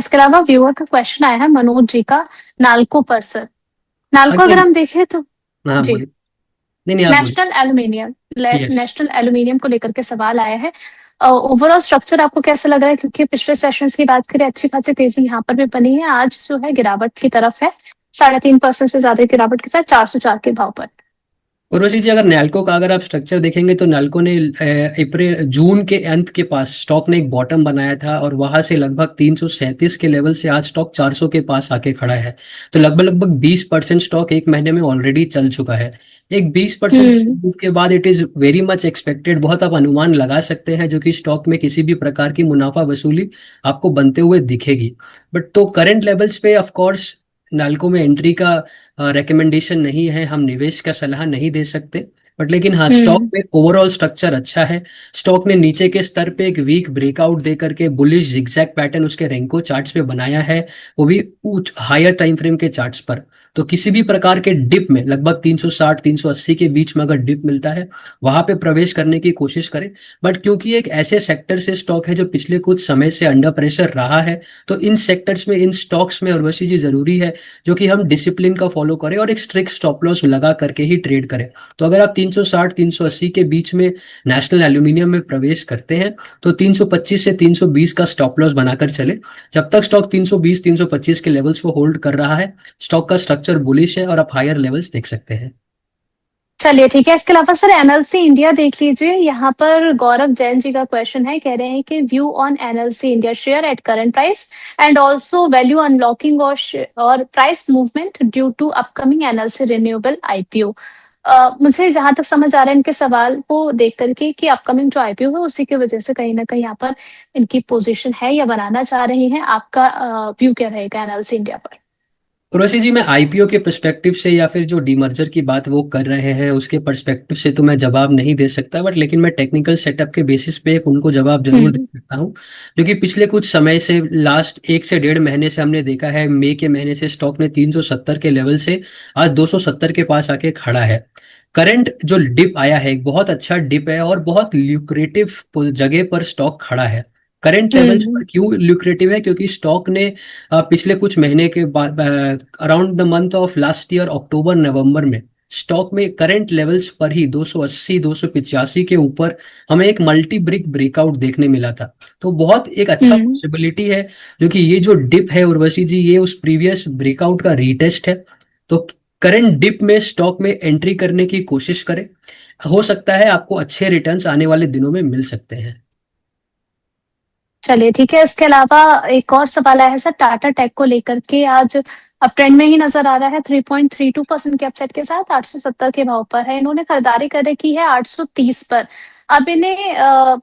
इसके अलावा व्यूअर का क्वेश्चन आया है मनोज जी का, नालको पर सर। नालको अगर अगेन। हम देखें तो हाँ जी, बोलिए। नहीं नहीं, आप बोलिए। National aluminium yes. National aluminium को लेकर के सवाल आया है। ओवरऑल स्ट्रक्चर आपको कैसा लग रहा है, क्योंकि पिछले सेशंस की बात करें अच्छी खासी तेजी यहाँ पर भी बनी है, आज जो है गिरावट की तरफ है, 3.5% से ज्यादा गिरावट के साथ 404 के भाव पर। उर्वशी जी, अगर नैल्को का अगर आप स्ट्रक्चर देखेंगे तो नैल्को ने अप्रैल जून के अंत के पास स्टॉक ने एक बॉटम बनाया था और वहां से लगभग 337 के लेवल से आज स्टॉक 400 के पास आके खड़ा है। तो लगभग लगभग 20% स्टॉक एक महीने में ऑलरेडी चल चुका है। एक 20% हम्म। मूव के बाद it is very much expected, बहुत आप अनुमान लगा सकते हैं जो कि स्टॉक में किसी भी प्रकार की मुनाफा वसूली आपको बनते हुए दिखेगी। बट तो करंट लेवल्स पे ऑफ कोर्स नाल्को में एंट्री का रिकमेंडेशन नहीं है, हम निवेश का सलाह नहीं दे सकते। बट लेकिन हाँ, स्टॉक हम्म। में ओवरऑल स्ट्रक्चर अच्छा है। स्टॉक ने नीचे के स्तर पे एक वीक ब्रेकआउट दे करके बुलिश जिगजैग पैटर्न उसके रेंको चार्ट्स पे बनाया है, वो भी उच्च हायर टाइम फ्रेम के चार्ट्स पर। तो किसी भी प्रकार के डिप में लगभग 360 380 के बीच में अगर डिप मिलता है, वहां पे प्रवेश करने की कोशिश करें। बट क्योंकि एक ऐसे सेक्टर से स्टॉक है जो पिछले कुछ समय से अंडर प्रेशर रहा है, तो इन सेक्टर्स में इन स्टॉक्स में उर्वशी जी जरूरी है जो कि हम डिसिप्लिन का फॉलो करें और एक स्ट्रिक्ट स्टॉप लॉस लगा करके ही ट्रेड करें। तो अगर आप 360 380 के बीच में नेशनल एल्यूमिनियम में प्रवेश करते हैं, तो 325 से 320 का स्टॉप लॉस बनाकर चले। जब तक स्टॉक 320 325 के लेवल्स को होल्ड कर रहा है, स्टॉक का स्ट्रक्चर बुलिश है और आप हायर लेवल्स देख सकते हैं। चलिए ठीक है, इसके अलावा सर एनएलसी इंडिया देख लीजिए, यहाँ पर गौरव जैन जी का क्वेश्चन है, कह रहे हैं कि view on NLC India share at current price and also value unlocking और price movement due to upcoming NLC renewable IPO. मुझे जहां तक समझ आ रहा है इनके सवाल को देख करके कि अपकमिंग जो आईपीओ है उसी की वजह से कहीं ना कहीं यहाँ पर इनकी पोजीशन है या बनाना चाह रही हैं, आपका व्यू क्या रहेगा एनएलसी इंडिया पर? उर्वशी जी, मैं आईपीओ के पर्सपेक्टिव से या फिर जो डीमर्जर की बात वो कर रहे हैं उसके पर्सपेक्टिव से तो मैं जवाब नहीं दे सकता, बट लेकिन मैं टेक्निकल सेटअप के बेसिस पे एक उनको जवाब जरूर दे हम्म। सकता हूँ। जो कि पिछले कुछ समय से लास्ट 1 से 1.5 महीने से हमने देखा है, मई के महीने से स्टॉक ने 370 के लेवल से आज 270 के पास आके खड़ा है। करंट जो डिप आया है एक बहुत अच्छा डिप है और बहुत ल्यूक्रेटिव जगह पर स्टॉक खड़ा है। करंट लेवल्स हम्म। पर क्यों ल्यूक्रेटिव है? क्योंकि स्टॉक ने पिछले कुछ महीने के बाद around the month of last year October November में स्टॉक में करंट लेवल्स पर ही 280 285 के ऊपर हमें एक मल्टी ब्रिक ब्रेकआउट देखने मिला था। तो बहुत एक अच्छा हम्म। पॉसिबिलिटी है जो कि ये जो डिप है उर्वशी जी, ये उस प्रीवियस ब्रेकआउट का रीटेस्ट है। तो करंट डिप में स्टॉक में एंट्री करने की कोशिश करें, हो सकता है आपको अच्छे रिटर्न्स आने वाले दिनों में मिल सकते हैं। चलिए ठीक है, इसके अलावा एक और सवाल आया है सर टाटा टेक को लेकर के, आज अब ट्रेंड में ही नजर आ रहा है, 3.32% के अपसाइड के साथ 870 के भाव पर है, इन्होंने खरीदारी कर रखी है 830 पर। अब इन्हें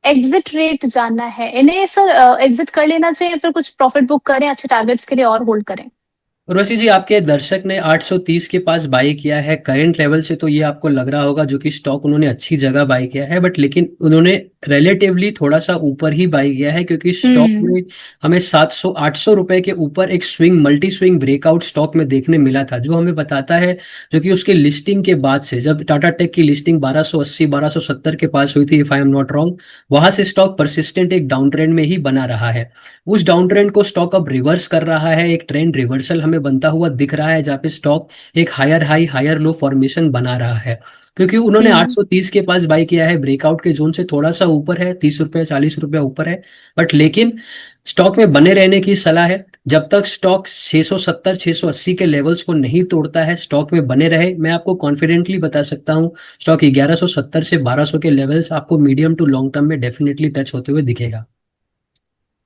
एग्जिट रेट जानना है, इन्हें सर एग्जिट कर लेना चाहिए, फिर कुछ प्रॉफिट बुक करें अच्छे टारगेट्स के लिए और होल्ड करें? उर्वशी जी, आपके दर्शक ने 830 के पास बाई किया है करंट लेवल से, तो ये आपको लग रहा होगा जो कि स्टॉक उन्होंने अच्छी जगह बाई किया है। बट लेकिन उन्होंने रिलेटिवली थोड़ा सा ऊपर ही बाई किया है, क्योंकि स्टॉक हम्म। में हमें 700 800 रुपए के ऊपर एक swing multi swing breakout stock में देखने मिला था, जो हमें बताता है जो कि उसके लिस्टिंग के बाद से जब टाटा टेक की लिस्टिंग 1280 1270 के पास हुई थी, if I am not wrong, वहां से स्टॉक परसिस्टेंट एक डाउन ट्रेंड में ही बना रहा है। उस डाउन ट्रेंड को स्टॉक अब रिवर्स कर रहा है, एक ट्रेंड रिवर्सल हमें बनता हुआ दिख रहा है जहाँ पे स्टॉक एक higher high higher low formation बना रहा है। क्योंकि उन्होंने हम्म। 830 के पास बाई किया है, ब्रेकआउट के जोन से थोड़ा सा ऊपर है, 30 रुपए 40 रुपए ऊपर है। बट लेकिन स्टॉक में बने रहने की सलाह है। जब तक स्टॉक 670 680 के लेवल्स को नहीं तोड़ता है, स्टॉक में बने रहे। मैं आपको कॉन्फिडेंटली बता सकता हूँ स्टॉक 1170 से 1200 के लेवल्स आपको मीडियम टू लॉन्ग टर्म में डेफिनेटली टच होते हुए दिखेगा।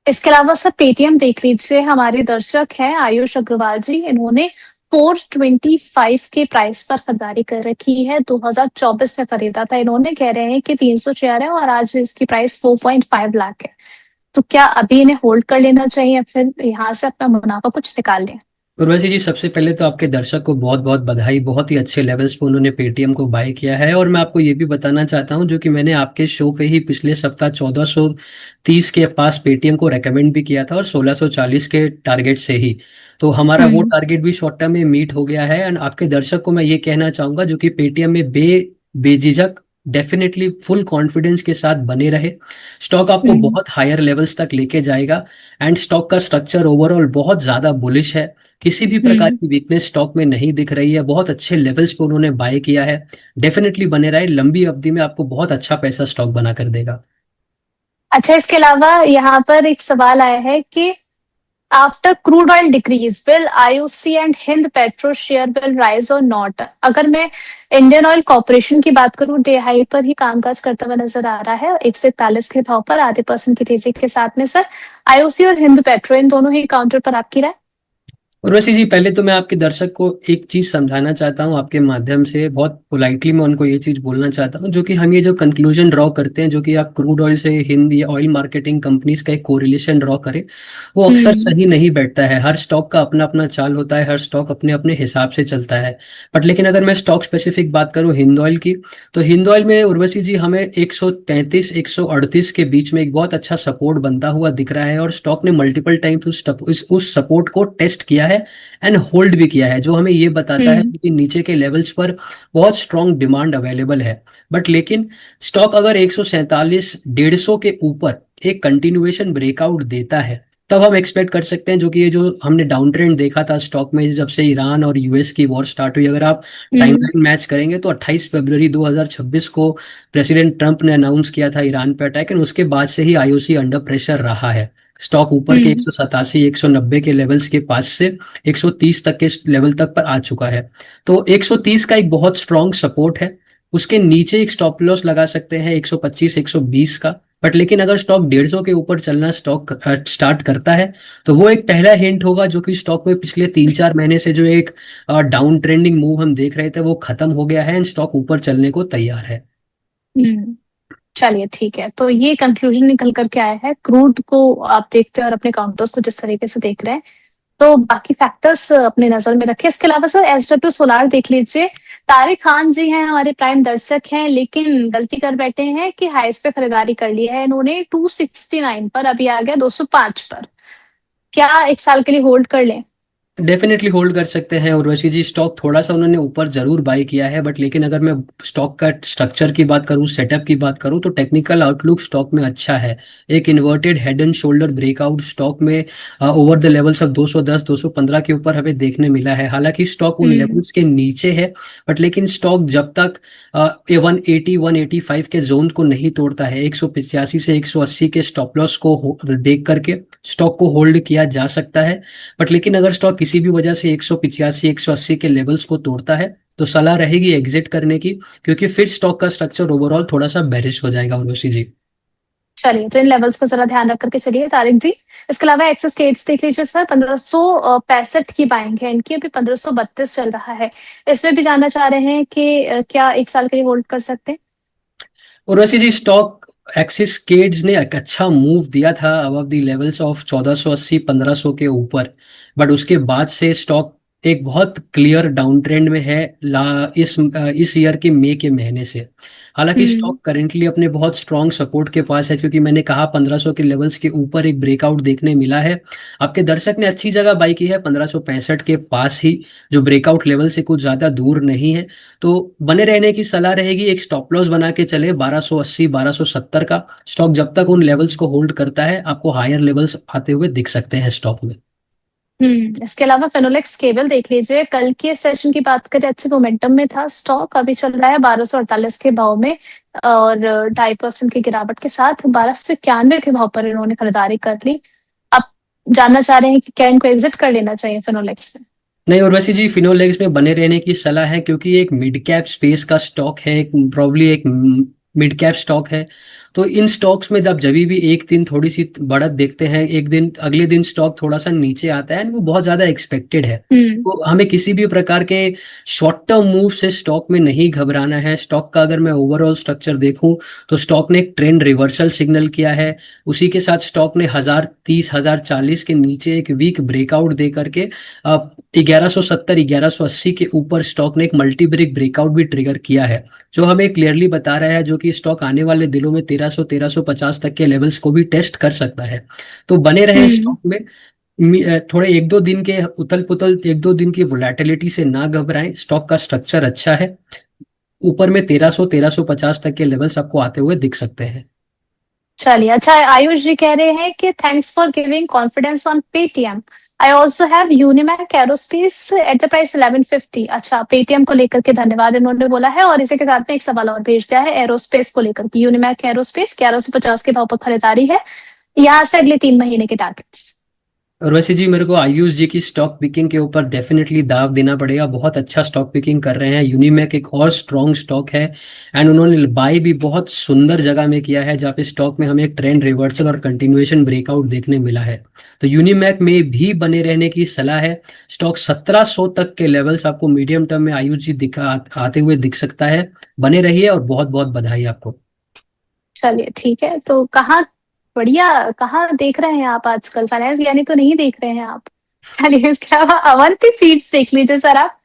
इसके अलावा सर पेटीएम देख लीजिए, हमारे दर्शक हैं आयुष अग्रवाल जी, इन्होंने 425 के प्राइस पर खरीदारी कर रखी है, 2024 में खरीदा था इन्होंने, कह रहे हैं कि 300 शेयर है और आज इसकी प्राइस 4.5 लाख है। तो क्या अभी इन्हें होल्ड कर लेना चाहिए या फिर यहाँ से अपना मुनाफा कुछ निकाल लें? उर्वशी जी, सबसे पहले तो आपके दर्शक को बहुत बहुत बधाई, बहुत ही अच्छे लेवल्स पे उन्होंने पेटीएम को बाय किया है। और मैं आपको ये भी बताना चाहता हूँ जो कि मैंने आपके शो पे ही पिछले सप्ताह 1430 के पास पेटीएम को रेकमेंड भी किया था और 1640 के टारगेट से ही, तो हमारा वो हम्म। टारगेट भी शॉर्ट टर्म में मीट हो गया है। एंड आपके दर्शक को मैं ये कहना चाहूंगा जो कि पेटीएम में बेझिझक डेफिनेटली फुल कॉन्फिडेंस के साथ बने रहे। स्टॉक आपको बहुत हायर लेवल्स तक लेके जाएगा एंड स्टॉक का स्ट्रक्चर ओवरऑल बहुत ज्यादा बुलिश है। किसी भी प्रकार की वीकनेस स्टॉक में नहीं दिख रही है, बहुत अच्छे लेवल्स पे उन्होंने बाय किया है। डेफिनेटली बने रहे, लंबी अवधि में आपको बहुत अच्छा पैसा स्टॉक बना कर देगा। अच्छा, इसके अलावा यहाँ पर एक सवाल आया है कि after crude oil decrease will IOC and Hind petro share will rise और नॉट। अगर मैं इंडियन ऑयल कॉर्पोरेशन की बात करूं, डे हाई पर ही कामकाज करता हुआ नजर आ रहा है 141 के भाव पर, ½ % की तेजी के साथ में। सर, आईओसी और हिंद पेट्रो इन दोनों ही काउंटर पर आपकी राय? उर्वशी जी, पहले तो मैं आपके दर्शक को एक चीज समझाना चाहता हूँ आपके माध्यम से, बहुत पोलाइटली मैं उनको ये चीज बोलना चाहता हूँ, जो कि हम ये जो कंक्लूजन ड्रॉ करते हैं, जो कि आप क्रूड ऑयल से हिंद या ऑयल मार्केटिंग कंपनीज का एक कोरिलेशन ड्रॉ करें, वो अक्सर सही नहीं बैठता है। हर स्टॉक का अपना अपना चाल होता है, हर स्टॉक अपने अपने हिसाब से चलता है। बट लेकिन अगर मैं स्टॉक स्पेसिफिक बात करूँ हिंद ऑयल की, तो हिंद ऑयल में उर्वशी जी हमें 133 138 के बीच में एक बहुत अच्छा सपोर्ट बनता हुआ दिख रहा है, और स्टॉक ने मल्टीपल टाइम्स उस सपोर्ट को टेस्ट किया है एंड होल्ड भी किया है, जो हमें ये बताता है कि नीचे के लेवल्स पर बहुत स्ट्रॉन्ग डिमांड अवेलेबल है। बट लेकिन स्टॉक अगर 147 150 के ऊपर एक कंटिन्यूएशन ब्रेकआउट देता है, तब हम एक्सपेक्ट कर सकते हैं, जो कि ये जो हमने डाउन ट्रेंड देखा था स्टॉक में जब से ईरान और यूएस की वॉर स्टार्ट हुई, अगर आप टाइमलाइन मैच करेंगे तो 28 फरवरी 2026 को प्रेसिडेंट ट्रंप ने अनाउंस किया था ईरान पे अटैक, एंड उसके बाद से ही आईओसी अंडर प्रेशर रहा है। स्टॉक ऊपर के 187 190 के लेवल्स के पास से 130 तक के लेवल तक पर आ चुका है। तो 130 का एक बहुत स्ट्रॉन्ग सपोर्ट है। उसके नीचे एक स्टॉप लॉस लगा सकते हैं 125 120 का। बट लेकिन अगर स्टॉक 150 के ऊपर चलना स्टॉक स्टार्ट करता है, तो वो एक पहला हिंट होगा, जो कि स्टॉक में पिछले 3-4 महीने से जो एक डाउन ट्रेंडिंग मूव हम देख रहे थे वो खत्म हो गया है एंड स्टॉक ऊपर चलने को तैयार है। चलिए ठीक है, तो ये कंक्लूजन निकल करके आया है। क्रूड को आप देखते हैं और अपने काउंटर्स को जिस तरीके से देख रहे हैं, तो बाकी फैक्टर्स अपने नजर में रखें। इसके अलावा सर, एसडब्ल्यू सोलार देख लीजिए। तारिक खान जी हैं, हमारे प्राइम दर्शक हैं, लेकिन गलती कर बैठे हैं कि हाइस पे खरीदारी कर ली है इन्होंने 269 पर, अभी आ गया 205 पर। क्या 1 साल के लिए होल्ड कर लें? डेफिनेटली होल्ड कर सकते हैं उर्वशी जी। स्टॉक थोड़ा सा उन्होंने ऊपर जरूर बाय किया है, बट लेकिन अगर मैं स्टॉक का स्ट्रक्चर की बात करूं, सेटअप की बात करूं, तो टेक्निकल आउटलुक स्टॉक में अच्छा है। एक inverted head and shoulder breakout stock में ओवर द लेवल्स ऑफ 210 215 के ऊपर हमें देखने मिला है। हालांकि स्टॉक उन लेवल्स के नीचे है, बट लेकिन स्टॉक जब तक 180 185 के जोन को नहीं तोड़ता है, 185 से 180 के स्टॉप लॉस को देख करके स्टॉक को होल्ड किया जा सकता है। बट लेकिन अगर स्टॉक किसी भी वजह से 185 180 के लेवल्स को तोड़ता है, तो सलाह रहेगी एग्जिट करने की, क्योंकि फिर स्टॉक का स्ट्रक्चर ओवरऑल थोड़ा सा बेरिश हो जाएगा उर्वशी जी। चलिए, तो इन लेवल्स का जरा ध्यान रख करके चलिए तारिक जी। इसके अलावा एक्सेस गेट्स देख लीजिए सर, 1565 की बाइंग है इनकी, अभी 1532 चल रहा है। इसमें भी जानना चाह रहे हैं कि क्या 1 साल के लिए होल्ड कर सकते हैं? उर्वशी जी, स्टॉक एक्सिस केड्स ने एक अच्छा मूव दिया था अबव द लेवल्स ऑफ 1480 1500 के ऊपर, बट उसके बाद से स्टॉक एक बहुत क्लियर डाउन ट्रेंड में है इस ईयर के मई के महीने से। हालांकि स्टॉक करेंटली अपने बहुत स्ट्रांग सपोर्ट के पास है, क्योंकि मैंने कहा 1500 के लेवल्स के ऊपर एक ब्रेकआउट देखने मिला है। आपके दर्शक ने अच्छी जगह बाई की है 1565 के पास ही, जो ब्रेकआउट लेवल से कुछ ज्यादा दूर नहीं है। तो बने रहने की सलाह रहेगी, एक स्टॉप लॉस बना के चले 1280 1270 का। स्टॉक जब तक उन लेवल्स को होल्ड करता है, आपको हायर लेवल्स आते हुए दिख सकते हैं स्टॉक में। इसके अलावा फेनोलेक्स केबल देख लीजिए। कल के सेशन की बात करें, अच्छे मोमेंटम में था स्टॉक, अभी चल रहा है 1248 के भाव में, और 2.5% की गिरावट के साथ 1291 के भाव पर इन्होंने खरीदारी कर ली। अब जानना चाह रहे हैं कि क्या इनको एग्जिट कर लेना चाहिए फेनोलेक्स में? नहीं, और वैसे जी फिनोलेक्स में बने रहने की सलाह है, क्योंकि एक मिड कैप स्पेस का स्टॉक है, प्रॉब्ली एक मिड कैप स्टॉक है। तो इन स्टॉक्स में जब भी एक दिन थोड़ी सी बढ़त देखते हैं, एक दिन अगले दिन स्टॉक थोड़ा सा नीचे आता है, वो बहुत ज्यादा एक्सपेक्टेड है। तो हमें किसी भी प्रकार के शॉर्ट टर्म मूव से स्टॉक में नहीं घबराना है। स्टॉक का अगर मैं ओवरऑल स्ट्रक्चर देखूं, तो स्टॉक ने एक ट्रेंड रिवर्सल सिग्नल किया है। उसी के साथ स्टॉक ने 1030 1040 के नीचे एक वीक ब्रेकआउट दे करके 1170 1180 के ऊपर स्टॉक ने एक मल्टी ब्रेक ब्रेकआउट भी ट्रिगर किया है, जो हमें क्लियरली बता रहा है जो कि स्टॉक आने वाले दिनों में 1300 1350 तक के लेवल्स को भी टेस्ट कर सकता है। तो बने रहे स्टॉक में। थोड़े 1-2 दिन के उथल पुथल, 1-2 दिन की वोलेटिलिटी से ना घबराएं। स्टॉक का स्ट्रक्चर अच्छा है। ऊपर में 1300-1350 तक के लेवल्स आपको आते हुए दिख सकते हैं। चलिए अच्छा, आयुष जी कह रहे हैं कि thanks for giving confidence on Paytm. I also have Unimech Aerospace at the price 1150। अच्छा, पेटीएम को लेकर के धन्यवाद इन्होंने बोला है, और इसी के साथ में एक सवाल और भेज दिया है एरोस्पेस को लेकर के। यूनिमैक एरोस्पेस 1150 के भाव पर खरीदारी है, यहाँ से अगले 3 महीने के टारगेट्स। और वैसे जी मेरे को आयुष जी की स्टॉक पिकिंग के ऊपर डेफिनेटली दाव देना पड़ेगा। बहुत अच्छा स्टॉक पिकिंग कर रहे हैं। यूनिमैक एक और स्ट्रॉन्ग स्टॉक है, एंड उन्होंने बाय भी बहुत सुंदर जगह में किया है जहाँ पे स्टॉक में हमें एक ट्रेंड रिवर्सल और कंटिन्यूएशन ब्रेकआउट देखने मिला है। तो यूनिमैक में भी बने रहने की सलाह है। स्टॉक 1700 तक के लेवल्स आपको मीडियम टर्म में आयुष जी आते हुए दिख सकता है। बने रहिए और बहुत बहुत बधाई आपको। चलिए ठीक है, तो कहाँ, बढ़िया, कहाँ देख रहे हैं आप आजकल? फाइनेंस यानी तो नहीं देख रहे हैं आप? चलिए, इसके अलावा अवंती फीड्स देख लीजिए सर आप।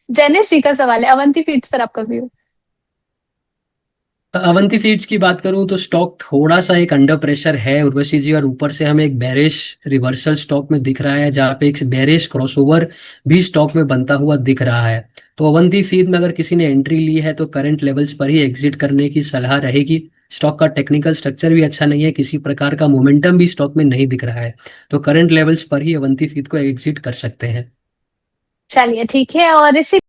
जैनिश जी का सवाल है, अवंती फीड्स पर आपका व्यू। अवंती फीड्स की बात करूं तो स्टॉक थोड़ा सा एक अंडर प्रेशर है उर्वशी जी, और ऊपर से हमें एक बेरिश रिवर्सल स्टॉक में दिख रहा है जहां पे एक बेरिश क्रॉसओवर भी स्टॉक में बनता हुआ दिख रहा है। तो अवंती फीड में अगर किसी ने एंट्री ली है तो करंट लेवल्स पर ही एग्जिट करने की सलाह रहेगी। स्टॉक का टेक्निकल स्ट्रक्चर भी अच्छा नहीं है, किसी प्रकार का मोमेंटम भी स्टॉक में नहीं दिख रहा है, तो करंट लेवल्स पर ही अवंती फीड को एग्जिट कर सकते हैं। चलिए ठीक है, और इसी